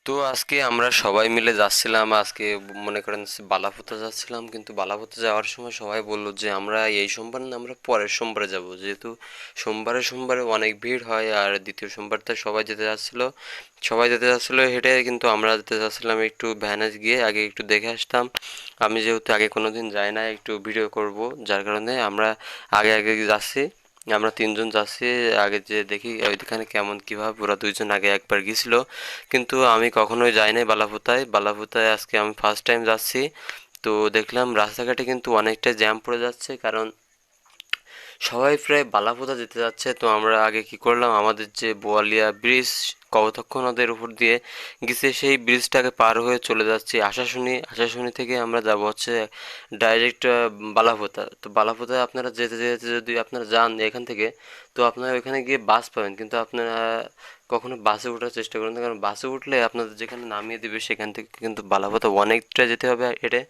তো আজকে আমরা সবাই মিলে যাচ্ছিলাম আজকে মনে করেন বালাপোতা যাচ্ছিলাম, কিন্তু বালাপোতা যাওয়ার সময় সবাই বললো যে আমরা এই সোমবার না, আমরা পরের সোমবারে যাব, যেহেতু সোমবারে অনেক ভিড় হয় আর দ্বিতীয় সোমবারটা সবাই যেতে যাচ্ছিলো হেঁটে, কিন্তু আমরা যেতে যাচ্ছিলাম একটু ভ্যানে গিয়ে আগে একটু দেখে আসতাম। আমি যেহেতু আগে কোনোদিন যাই না, একটু ভিডিও করব, যার কারণে আমরা আগে আগে যাচ্ছি। আমরা তিনজন যাচ্ছি, আগে যে দেখি ওইখানে কেমন কিভাবে, ওরা দুইজন আগে একবার গিয়েছিল, কিন্তু আমি কখনোই যাই নাই বালাপুতায় আজকে আমি ফার্স্ট টাইম যাচ্ছি। তো দেখলাম রাস্তাঘাটে কিন্তু অনেকটা জ্যাম পড়ে যাচ্ছে, কারণ সবাই প্রায় বালাপোতা যেতে যাচ্ছে। তো আমরা আগে কি করলাম, আমাদের যে বোয়ালিয়া ব্রিজ কপোতাক্ষ নদের উপর দিয়ে গেছে, সেই ব্রিজটাকে পার হয়ে চলে যাচ্ছি আশাশুনি থেকে আমরা যাব হচ্ছে ডাইরেক্ট বালাপোতা। তো বালাপোতায় আপনারা যেতে যেতে যদি আপনারা যান এখান থেকে, তো আপনারা ওইখানে গিয়ে বাস পাবেন, কিন্তু আপনারা কখনো বাসে ওঠার চেষ্টা করুন না, কারণ বাসে উঠলে আপনাদের যেখানে নামিয়ে দিবে সেখান থেকে কিন্তু বালাপোতা অনেকটা যেতে হবে হেঁটে।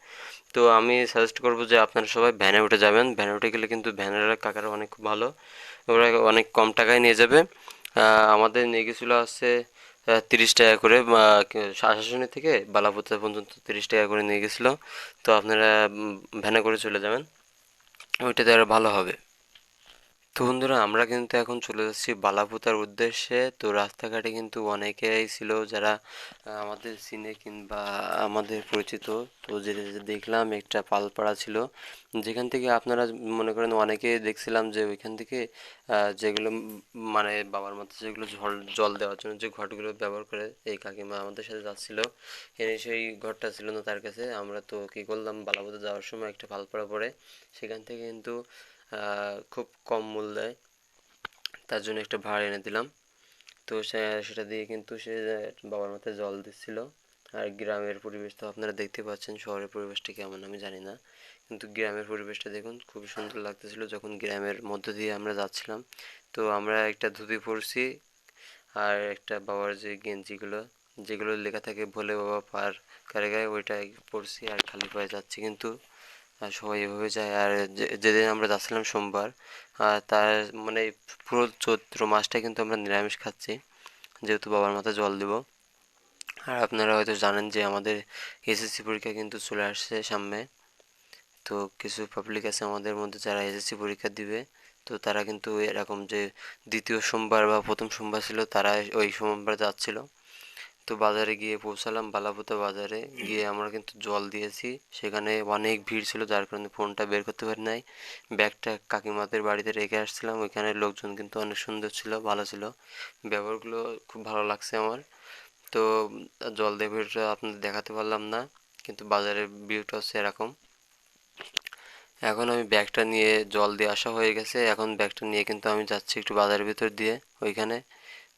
তো আমি সাজেস্ট করবো যে আপনারা সবাই ভ্যানে উঠে যাবেন, ভ্যানে উঠে গেলে কিন্তু ভ্যানের কাকারা অনেক ভালো, ওরা অনেক কম টাকায় নিয়ে যাবে। আমাদের নিয়ে গেছিলো হচ্ছে 30 টাকা করে, আশাশুনি থেকে বালাপোতা পর্যন্ত 30 টাকা করে নিয়ে গেছিলো। তো আপনারা ভ্যানে করে চলে যাবেন, ওইটাতে আরও ভালো হবে। তো বন্ধুরা, আমরা কিন্তু এখন চলে যাচ্ছি বালাপোতার উদ্দেশ্যে। তো রাস্তাঘাটে কিন্তু অনেকেই ছিল যারা আমাদের সিনে কিংবা আমাদের পরিচিত। তো যেটা যেটা দেখলাম, একটা পালপাড়া ছিল যেখান থেকে আপনারা মনে করেন অনেকে দেখছিলাম যে ওইখান থেকে যেগুলো মানে বাবার মতো যেগুলো জল দেওয়ার জন্য যে ঘটগুলো ব্যবহার করে, এই কাকিমা আমাদের সাথে যাচ্ছিল, এনে সেই ঘরটা ছিল না তার কাছে। আমরা তো কি করলাম, বালাপোতা যাওয়ার সময় একটা পালপাড়া পড়ে, সেখান থেকে কিন্তু খুব কম মূল্যে তার জন্য একটা ভাড় এনে দিলাম। তো সেটা দিয়ে কিন্তু সে বাবার মাথায় জল দিচ্ছিল। আর গ্রামের পরিবেশ তো আপনারা দেখতে পাচ্ছেন, শহরের পরিবেশটা কেমন আমি জানি না, কিন্তু গ্রামের পরিবেশটা দেখুন খুবই সুন্দর লাগতেছিল যখন গ্রামের মধ্য দিয়ে আমরা যাচ্ছিলাম। তো আমরা একটা ধুতি পরছি, আর একটা বাবার যে গেঞ্জিগুলো যেগুলো লেখা থাকে ভোলে বাবা পার কারে গায়ে, ওইটা পরছি আর খালি পায়ে যাচ্ছি, কিন্তু সবাই এভাবে যায়। আর যেদিন আমরা যাচ্ছিলাম সোমবার, তার মানে পুরো চৈত্র মাসটা কিন্তু আমরা নিরামিষ খাচ্ছি, যেহেতু বাবার মাথায় জল দেব। আর আপনারা হয়তো জানেন যে আমাদের এসএসসি পরীক্ষা কিন্তু চলে আসছে সামনে। তো কিছু পাবলিক আছে আমাদের মধ্যে যারা এসএসসি পরীক্ষা দিবে, তো তারা কিন্তু এরকম যে দ্বিতীয় সোমবার বা প্রথম সোমবার ছিল, তারা ওই সোমবার যাচ্ছিল। তো বাজারে গিয়ে পৌঁছালাম, বালাপোতা বাজারে গিয়ে আমরা কিন্তু জল দিয়েছি। সেখানে অনেক ভিড় ছিল, যার কারণে ফোনটা বের করতে পারি নাই। ব্যাগটা কাকিমাদের বাড়িতে রেখে আসছিলাম, ওইখানে লোকজন কিন্তু অনেক সুন্দর ছিল, ভালো ছিল, ব্যবহারগুলো খুব ভালো লাগছে আমার। তো জল দিয়ে ভিড়টা আপনাদের দেখাতে পারলাম না, কিন্তু বাজারের ভিউটা হচ্ছে এরকম। এখন আমি ব্যাগটা নিয়ে, জল দিয়ে আসা হয়ে গেছে, এখন ব্যাগটা নিয়ে কিন্তু আমি যাচ্ছি একটু বাজারের ভিতর দিয়ে ওইখানে।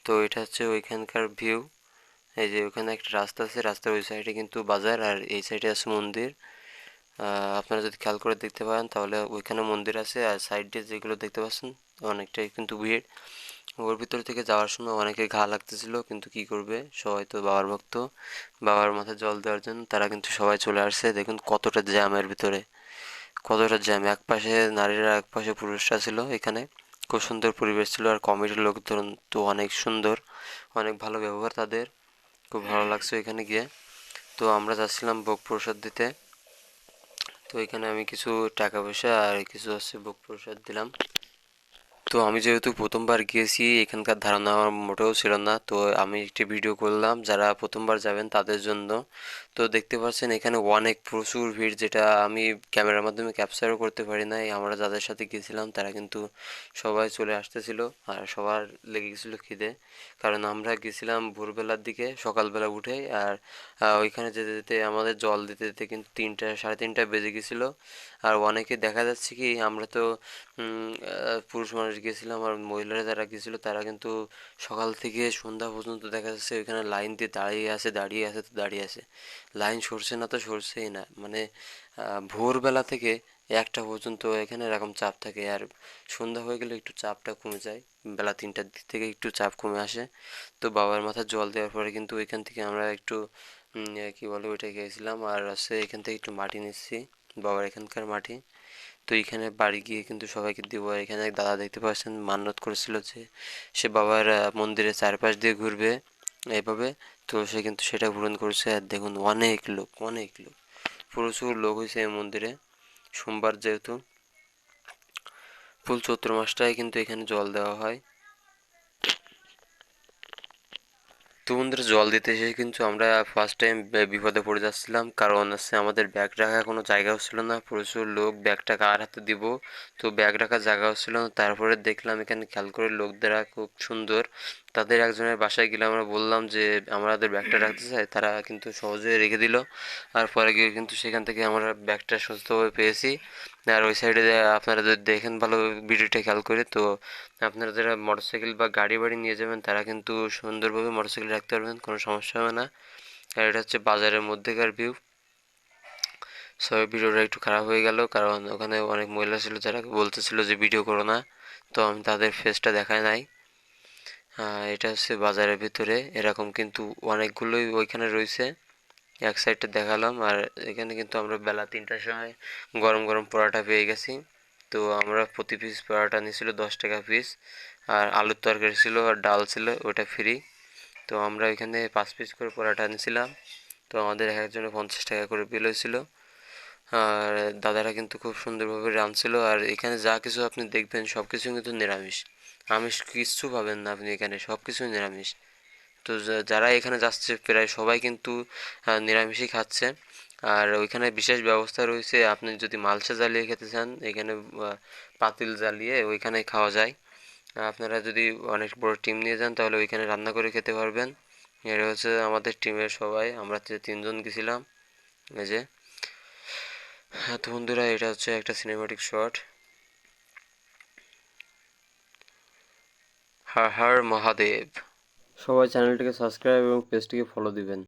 তো এটা হচ্ছে ওইখানকার ভিউ। এই যে ওখানে একটা রাস্তা আছে, রাস্তার ওই সাইডে কিন্তু বাজার, আর এই সাইডে আছে মন্দির। আপনারা যদি খেয়াল করে দেখতে পারেন তাহলে ওইখানে মন্দির আছে, আর সাইডে যেগুলো দেখতে পাচ্ছেন অনেকটাই কিন্তু ভিড়। ওর ভিতর থেকে যাওয়ার সময় অনেকে ঘা লাগতেছিল, কিন্তু কি করবে, সবাই তো বাবার ভক্ত, বাবার মাথায় জল দেওয়ার জন্য তারা কিন্তু সবাই চলে আসছে। দেখুন কতটা জ্যামের ভিতরে, কতটা জ্যাম, এক পাশে নারীরা এক পাশে পুরুষরা ছিল এখানে। খুব সুন্দর পরিবেশ ছিল, আর কমিটির লোকজন তো অনেক সুন্দর, অনেক ভালো ব্যবহার তাদের, খুব ভালো লাগছে এখানে গিয়ে। তো আমরা যাচ্ছিলাম ভোগ প্রসাদ দিতে। তো এখানে আমি কিছু টাকা পয়সা আর কিছু হচ্ছে ভোগ প্রসাদ দিলাম। তো আমি যেহেতু প্রথমবার গিয়েছি, এখানকার ধারণা আমার মোটেও ছিল না, তো আমি একটি ভিডিও করলাম যারা প্রথমবার যাবেন তাদের জন্য। তো দেখতে পাচ্ছেন এখানে অনেক প্রচুর ভিড়, যেটা আমি ক্যামেরার মাধ্যমে ক্যাপচারও করতে পারি নাই। আমরা যাদের সাথে গিয়েছিলাম তারা কিন্তু সবাই চলে আসতেছিল, আর সবার লেগে গেছিলো খিদে, কারণ আমরা গেছিলাম ভোরবেলার দিকে সকালবেলা উঠে। আর ওইখানে যেতে যেতে আমাদের জল দিতে দিতে কিন্তু 3টা সাড়ে 3টা বেজে গেছিলো। আর অনেকে দেখা যাচ্ছে কি, আমরা তো পুরুষ মানুষ গেছিলাম, আর মহিলারা যারা গেছিলো তারা কিন্তু সকাল থেকে সন্ধ্যা পর্যন্ত দেখা যাচ্ছে ওইখানে লাইন দিয়ে দাঁড়িয়ে আছে। লাইন সরছে না তো সরছেই না, মানে ভোরবেলা থেকে 1টা পর্যন্ত এখানে এরকম চাপ থাকে, আর সন্ধ্যা হয়ে গেলে একটু চাপটা কমে যায়, বেলা 3টার দিক থেকে একটু চাপ কমে আসে। তো বাবার মাথায় জল দেওয়ার পরে কিন্তু ওইখান থেকে আমরা একটু কি বলে ওইটা গিয়েছিলাম, আর আছে এখান থেকে একটু মাটি নিচ্ছি, বাবার এখানকার মাটি। তো এখানে বাড়ি গিয়ে কিন্তু সবাইকে দিব। আর এখানে এক দাদা দেখতে পাচ্ছেন মান্যত করেছিল যে সে বাবার মন্দিরের চারপাশ দিয়ে ঘুরবে এইভাবে তো সে কিন্তু সেটা পূরণ করছে। আর দেখুন অনেক লোক, অনেক লোক, প্রচুর লোক হয়েছে এই মন্দিরে সোমবার যেহেতু। ফুল চৈত্র মাসটায় কিন্তু এখানে জল দেওয়া হয়। তো বন্ধুরা, জল দিতে এসে কিন্তু আমরা ফার্স্ট টাইম বিপদে পড়ে যাচ্ছিলাম, কারণ হচ্ছে আমাদের ব্যাগ রাখার কোনো জায়গাও ছিল না, প্রচুর লোক, ব্যাগটা কার হাতে দিব। তো ব্যাগ রাখার জায়গাও ছিল না। তারপরে দেখলাম এখানে খেয়াল করে লোকদেরা খুব সুন্দর, তাদের একজনের বাসায় গেলে আমরা বললাম যে আমাদের ব্যাগটা রাখতে চাই, তারা কিন্তু সহজে রেখে দিল। আর পরে গিয়ে কিন্তু সেখান থেকে আমরা ব্যাগটা সুস্থভাবে পেয়েছি। আর ওই সাইডে আপনারা যদি দেখেন ভালো ভিডিওটা খেয়াল করে, তো আপনারা যারা মোটরসাইকেল বা গাড়ি বাড়ি নিয়ে যাবেন তারা কিন্তু সুন্দরভাবে মোটরসাইকেল রাখতে পারবেন, কোনো সমস্যা হবে না। আর এটা হচ্ছে বাজারের মধ্যেকার ভিউ। সো ভিডিওটা একটু খারাপ হয়ে গেল, কারণ ওখানে অনেক মহিলা ছিল যারা বলতেছিল যে ভিডিও করো না, তো আমি তাদের ফেসটা দেখাই নাই। এটা হচ্ছে বাজারের ভিতরে, এরকম কিন্তু অনেকগুলোই ওইখানে রয়েছে। এক সাইডটা দেখালাম। আর এখানে কিন্তু আমরা বেলা 3টার সময় গরম গরম পরোটা পেয়ে গেছি। তো আমরা প্রতি পিস পরোটা নিয়েছিল 10 টাকা পিস, আর আলুর তরকারি ছিল আর ডাল ছিল, ওটা ফ্রি। তো আমরা এখানে 5 পিস করে পরোটা নিয়েছিলাম। তো আমাদের এক একজনের 50 টাকা করে বিল হয়েছিল। আর দাদারা কিন্তু খুব সুন্দরভাবে রাঁধছিল। আর এখানে যা কিছু আপনি দেখবেন সব কিছু কিন্তু নিরামিষ, আমিষ কিচ্ছু পাবেন না আপনি এখানে, সব কিছুই নিরামিষ। তো যারা এখানে যাচ্ছে প্রায় সবাই কিন্তু নিরামিষই খাচ্ছে। আর ওইখানে বিশেষ ব্যবস্থা রয়েছে, আপনি যদি মালসা জ্বালিয়ে খেতে চান এখানে পাতিল জ্বালিয়ে ওইখানে খাওয়া যায়। আপনারা যদি অনেক বড় টিম নিয়ে যান তাহলে ওইখানে রান্না করে খেতে পারবেন। এটা হচ্ছে আমাদের টিমের সবাই, আমরা 3জন গেছিলাম। এই যে, হ্যাঁ তো বন্ধুরা, এটা হচ্ছে একটা সিনেমাটিক শট। হর হর মহাদেব। সবাই চ্যানেলটিকে সাবস্ক্রাইব এবং পেজটিকে ফলো দিবেন।